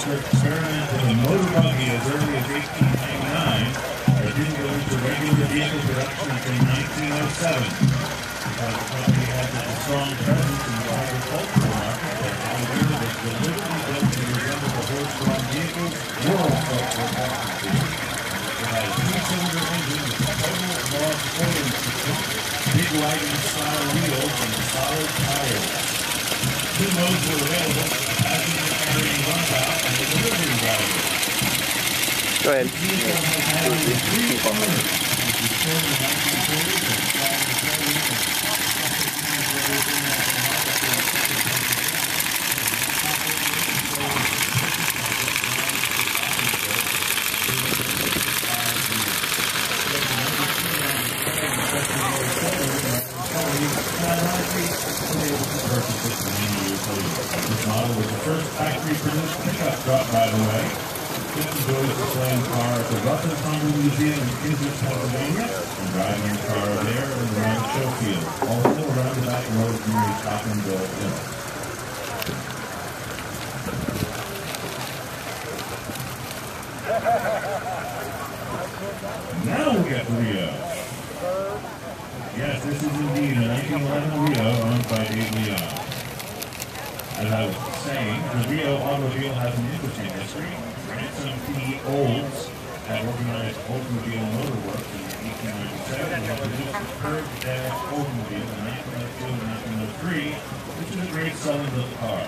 experiment with a motor buggy as early as 1899, but didn't go into regular vehicle production until 1907. Because the company had a strong presence in the agricultural market, the Hagley was deliberately built to resemble the horse-drawn vehicles world built for passenger. It had a three-cylinder engine with a total log oiling system, big wagon-style wheels, and solid tires. Two modes were available: passenger carrying runabout and the delivery wagon. Go ahead. The vehicle has had only 3 owners, which was sold in the 1940s and started the 70s and this model was the first factory-produced pickup truck, by the way. It enjoys displaying the car at the Ruffin Humber Museum in Kismet, Pennsylvania, and driving your car there and around the show field. Also around the back road near Toppenville Hill. Now we get the Rio. Yes, this is indeed a 1911 Rio owned by Dave Leon. As I was saying, the Rio automobile has an interesting history. Ransom P. Olds had organized Oldsmobile Motor Works in 1897 and had produced the curved dash Oldsmobile in 1902 and 1903, which is a great selling-built car.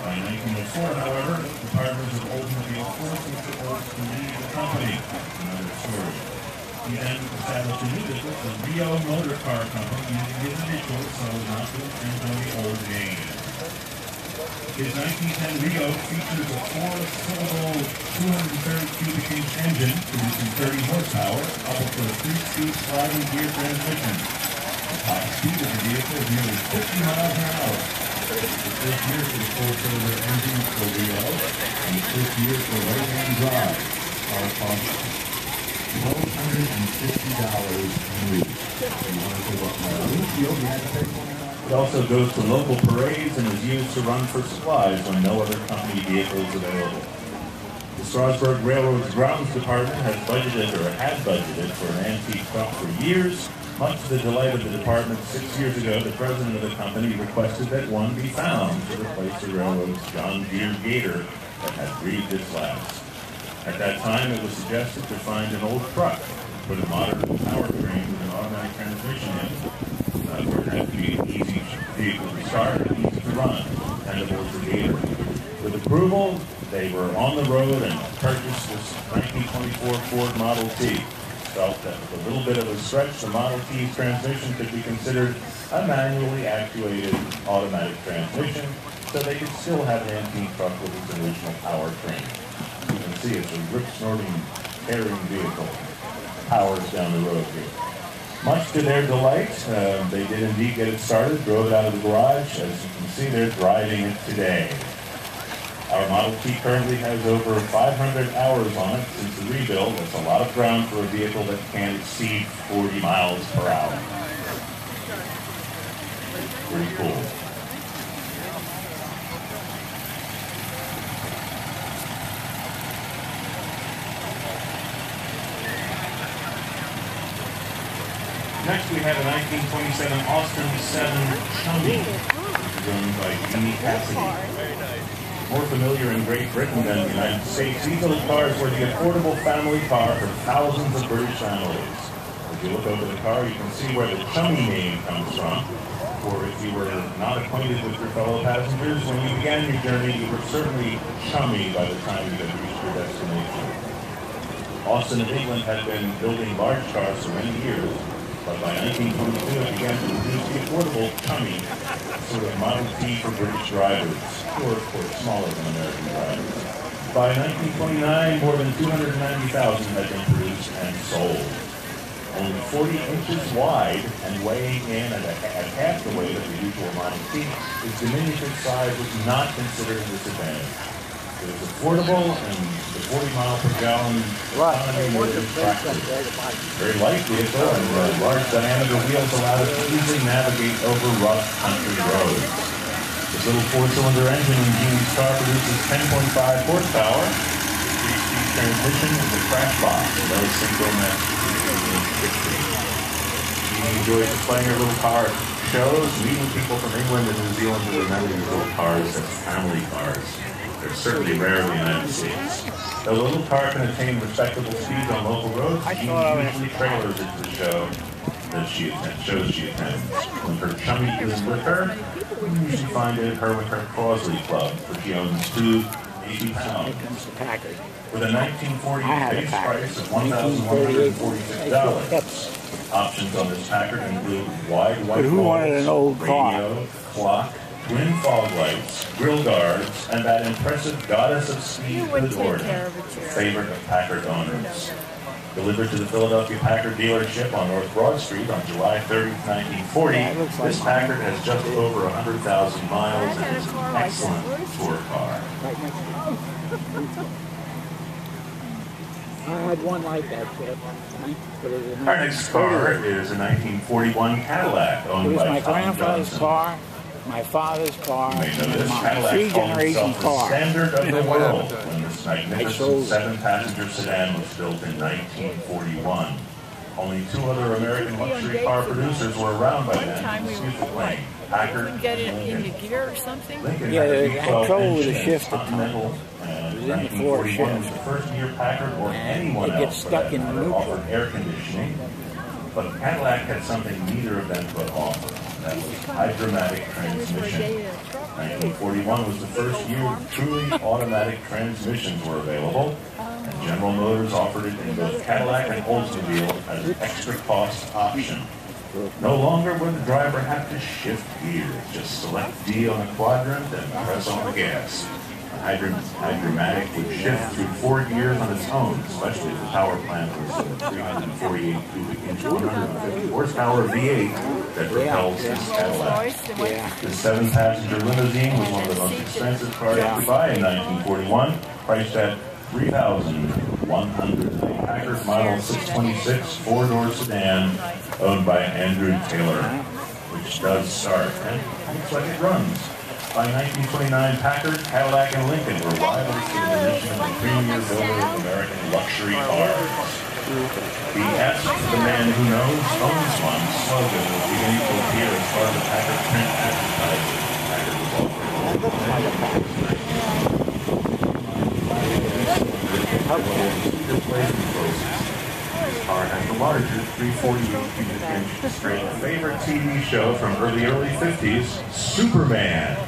By 1904, however, the partners of Oldsmobile forced Mr. Olds to leave the company. Another story. He then established a new business, the Rio Motor Car Company, using his initials so as not to infringe on the old name. His 1910 Rio features a 4-cylinder, 230 cubic inch engine producing 30 horsepower, coupled with a 3-speed sliding gear transmission. The top speed of the vehicle is nearly 50 miles an hour. The first year for the 4-cylinder engine for Rio, and the first year for right-hand drive. Car cost $1,250 new. You want to go up my windshield, you had to pay $20. It also goes to local parades and is used to run for supplies when no other company vehicle is available. The Strasburg Railroad's grounds department has budgeted or had budgeted for an antique truck for years. Much to the delight of the department, 6 years ago, the president of the company requested that one be found to replace the railroad's John Deere Gator that had breathed its last. At that time, it was suggested to find an old truck, put a modern powertrain with an automatic transmission in, where it had to be an easy vehicle to start, easy to run, dependable as a Gator. With approval, they were on the road and purchased this 1924 Ford Model T. Felt that with a little bit of a stretch, the Model T's transmission could be considered a manually actuated automatic transmission, so they could still have an antique truck with its original powertrain. You can see it's a rip-snorting, tearing vehicle. Powers down the road here. Much to their delight, they did indeed get it started, drove it out of the garage. As you can see, they're driving it today. Our Model T currently has over 500 hours on it since the rebuild. That's a lot of ground for a vehicle that can't exceed 40 miles per hour. Pretty cool. Next we have a 1927 Austin 7 Chummy, owned by Jeannie Cassidy. More familiar in Great Britain than the United States, these little cars were the affordable family car for thousands of British families. If you look over the car, you can see where the Chummy name comes from. Or if you were not acquainted with your fellow passengers, when you began your journey, you were certainly chummy by the time you had reached your destination. Austin of England had been building large cars for many years, but by 1922 it began to produce the affordable Chummy, sort of Model T for British drivers, or of course smaller than American drivers. By 1929, more than 290,000 had been produced and sold. Only 40 inches wide and weighing in at half the weight of the usual Model T, its diminutive size was not considered a disadvantage. It was affordable, and the 40-mile-per-gallon economy made it attractive. Very light vehicle, and large diameter wheels allowed it to easily navigate over rough country roads. The little four-cylinder engine in Genie's car produces 10.5 horsepower. Three-speed transmission with a crash box, no single master. Genie enjoys displaying her little car at shows, meeting people from England and New Zealand who remember these little cars as family cars. They're certainly rare in the United States. Though the little car can attain respectable speeds on local roads, Genie usually trailers it to the shows she attends. When her chummy is with her, you usually find her with her Crosley Club, which she owns 2 80 pounds. With a 1948 base price of $1,146. Options on this Packard include wide white walls, radio, clock, twin fog lights, grill guards, and that impressive goddess of speed good order, favorite of Packard owners. Delivered to the Philadelphia Packard dealership on North Broad Street on July 30, 1940, this Packard has just over 100,000 miles and is an excellent tour car. I had one like that. Our next car is a 1941 Cadillac owned by my grandfather's car, my father's car, my three-generation car. Standard of the world when this magnificent 7-passenger sedan was built in 1941. Only 2 other American luxury car producers were around by then. Excuse the plane. Packard and into gear or something? Lincoln yeah, had a I trouble with the V12 shift. Continental. It was in the floor shift. Was the first year Packard or anyone it gets else stuck in neutral. offered air conditioning. But Cadillac had something neither of them could offer. That was hydromatic transmission. 1941 was the first year truly automatic transmissions were available, and General Motors offered it in both Cadillac and Oldsmobile as an extra cost option. No longer would the driver have to shift gears, just select D on the quadrant and press on the gas. A hydromatic would shift through 4 gears on its own, especially if the power plant was a 348 cubic inch 150 horsepower V8 that propels this Cadillac. The 7-passenger limousine was one of the most expensive cars to buy in 1941, priced at $3,100. Packard Model 626 4-door sedan owned by Andrew Taylor, which does start, and looks like it runs. By 1929, Packard, Cadillac, and Lincoln were rivals for the position of the premier builder of American luxury cars. The Ask the Man Who Knows Owns One slogan was beginning to appear as part of the Packard print advertising. Packard was This car has the larger 348 cubic inch screen. Favorite TV show from early 50s, Superman.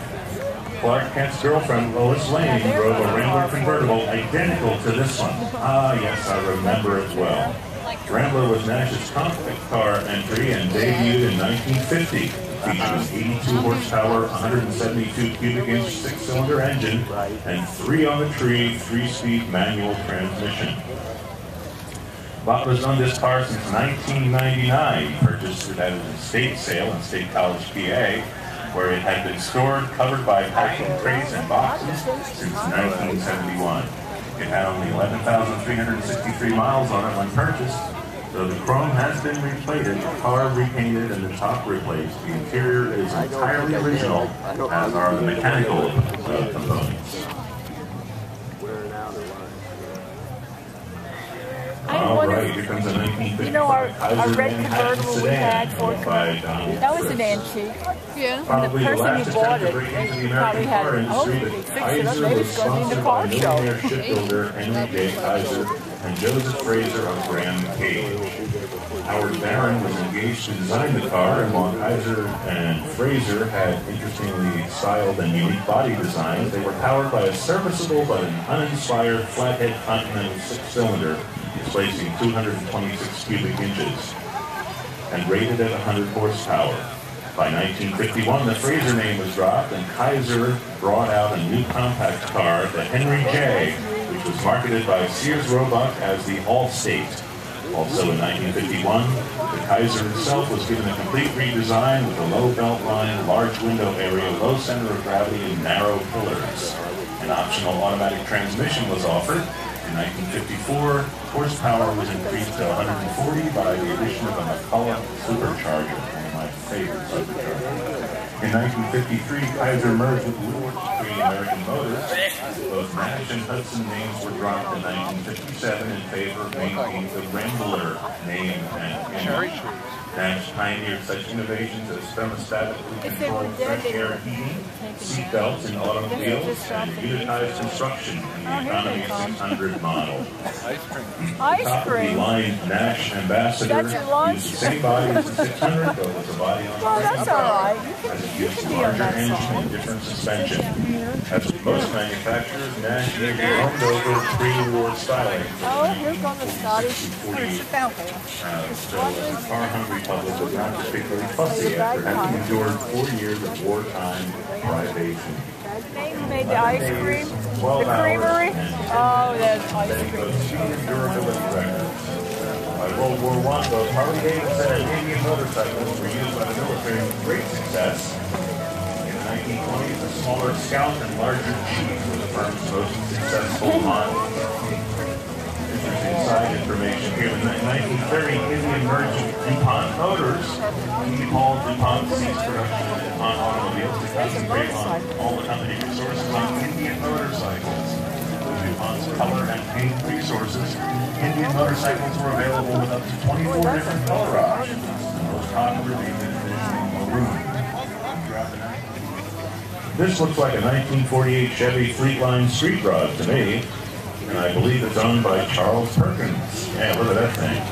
Clark Kent's girlfriend, Lois Lane, drove a Rambler convertible identical to this one. Ah, yes, I remember it well. Rambler was Nash's compact car entry and debuted in 1950. Featured an 82 horsepower, 172 cubic inch 6-cylinder engine and 3-on-the-tree, 3-speed manual transmission. Bott was on this car since 1999. He purchased it at an estate sale in State College, PA, where it had been stored, covered by packing crates and boxes since 1971. It had only 11,363 miles on it when purchased. Though the chrome has been replated, the car repainted, and the top replaced, the interior is entirely original, as are the mechanical components. All right, here comes a 1955 you know, our red Manhattan convertible we sedan had for by Donald that was an Fritz. antique. Yeah. And Probably the the person last who bought attempt to it, break into the they probably American had, car oh, industry, they but fixed it up. Kaiser Maybe was it's going to be sponsored the by car show. millionaire shipbuilder Henry J. Kaiser and Joseph Fraser of Graham Cage. Howard Barron was engaged to design the car, and while Kaiser and Fraser had interestingly styled and unique body designs, they were powered by a serviceable but an uninspired flathead Continental 6-cylinder displacing 226 cubic inches and rated at 100 horsepower. By 1951, the Fraser name was dropped, and Kaiser brought out a new compact car, the Henry J, which was marketed by Sears Roebuck as the Allstate. Also in 1951, the Kaiser itself was given a complete redesign with a low belt line, large window area, low center of gravity, and narrow pillars. An optional automatic transmission was offered. In 1954, horsepower was increased to 140 by the addition of a McCulloch supercharger, one of my favorite superchargers. In 1953, Kaiser merged with Woodward to create American Motors. Both Nash and Hudson names were dropped in 1957 in favor of maintaining the Rambler name and image. Nash pioneered such innovations as thermostatically controlled fresh air heating, seatbelts in automobiles, and unitized construction in the Economy 600 model. Ice cream. The line Nash Ambassador That's your lunch? used the same body as the 600, but with the body on the Well, that's all right. as it You used can be on larger that engine side. and different suspension. As with most manufacturers, Nash used roamed over pre-war styling. Oh, here comes the Scottish. Sit down, so the car-hungry public was not particularly fussy after having endured 4 years of wartime privation. Who made the ice cream? The 12 hours creamery? and Oh, that's ice setting cream. both speed and durability records. By World War I, both Harley Davidson and Indian motorcycles were used by the military with great success. In the 1920s, the smaller Scout and larger Chief were the firm's most successful models. Interesting side information here. In 1930, Indian merchant DuPont Motors, Paul DuPont ceased production of DuPont automobiles to concentrate on all the company resources on Indian motorcycles. DuPont's color and paint resources, Indian motorcycles were available with up to 24 different color options. The most popular being the traditional maroon. This looks like a 1948 Chevy Fleetline Street Rod to me, and I believe it's owned by Charles Perkins. Yeah, look at that thing.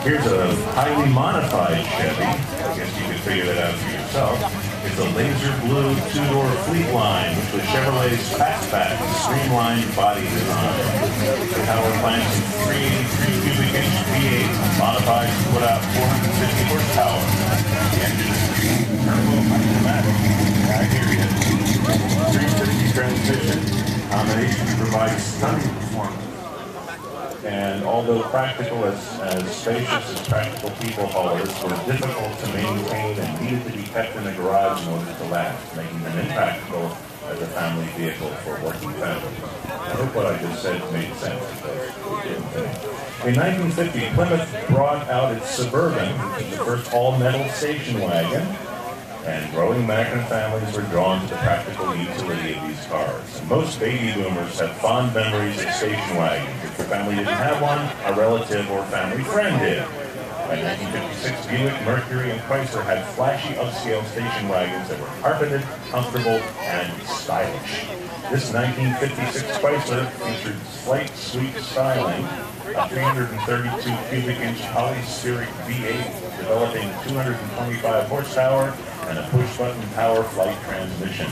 Here's a highly modified Chevy. I guess you could figure that out for yourself. It's a laser blue two-door Fleetline, which was Chevrolet's fastback, streamlined body design. The power plant's 383 cubic inch V8, modified to put out 450 horsepower. The engine is turbo automatic. I hear you. 350 transmission. Combination provides stunning performance. And although practical as spacious as practical people haulers were difficult to maintain and needed to be kept in the garage in order to last, making them impractical as a family vehicle for working families. I hope what I just said made sense, because it didn't. In 1950, Plymouth brought out its Suburban, which was the first all-metal station wagon, and growing American families were drawn to the practical utility of these cars. And most baby boomers have fond memories of station wagons. If your family didn't have one, a relative or family friend did. By 1956, Buick, Mercury, and Chrysler had flashy upscale station wagons that were carpeted, comfortable, and stylish. This 1956 Chrysler featured slight, sweet styling, a 332 cubic inch polystyrenic V8 developing 225 horsepower, and a push-button power flight transmission.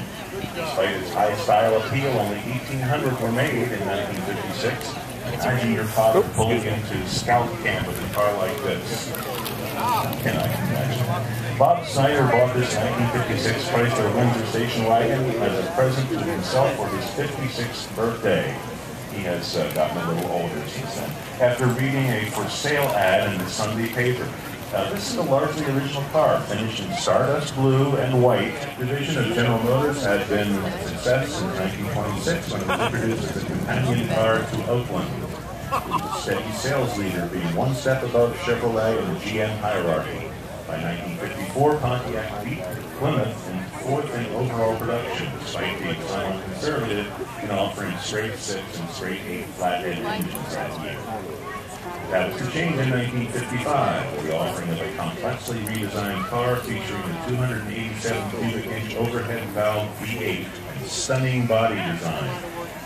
Despite its high style appeal, only 1,800 were made in 1956. Imagine your father pulling into scout camp with a car like this. Can I imagine? Bob Snyder bought this 1956 Chrysler Windsor station wagon as a present to himself for his 56th birthday. He has gotten a little older since then. After reading a for sale ad in the Sunday paper. This is a largely original car, finished in Stardust Blue and White. Division of General Motors had been a success since 1926 when it was introduced as a companion car to Oakland. It was a steady sales leader, being one step above Chevrolet in the GM hierarchy. By 1954, Pontiac beat Plymouth in fourth in overall production, despite being somewhat conservative in offering straight 6 and straight 8 flathead engines that year. That was to change in 1955, with the offering of a complexly redesigned car featuring a 287 cubic inch overhead valve V8 and stunning body design.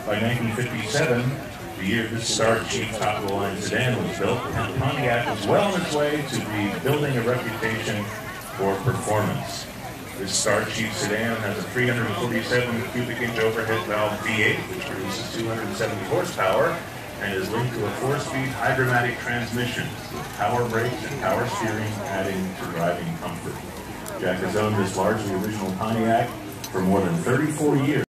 By 1957, the year this Star Chief top-of-the-line sedan was built, Pontiac was well on its way to be building a reputation for performance. This Star Chief sedan has a 347 cubic inch overhead valve V8, which produces 270 horsepower, and is linked to a 4-speed hydromatic transmission with power brakes and power steering, adding to driving comfort. Jack has owned this largely original Pontiac for more than 34 years.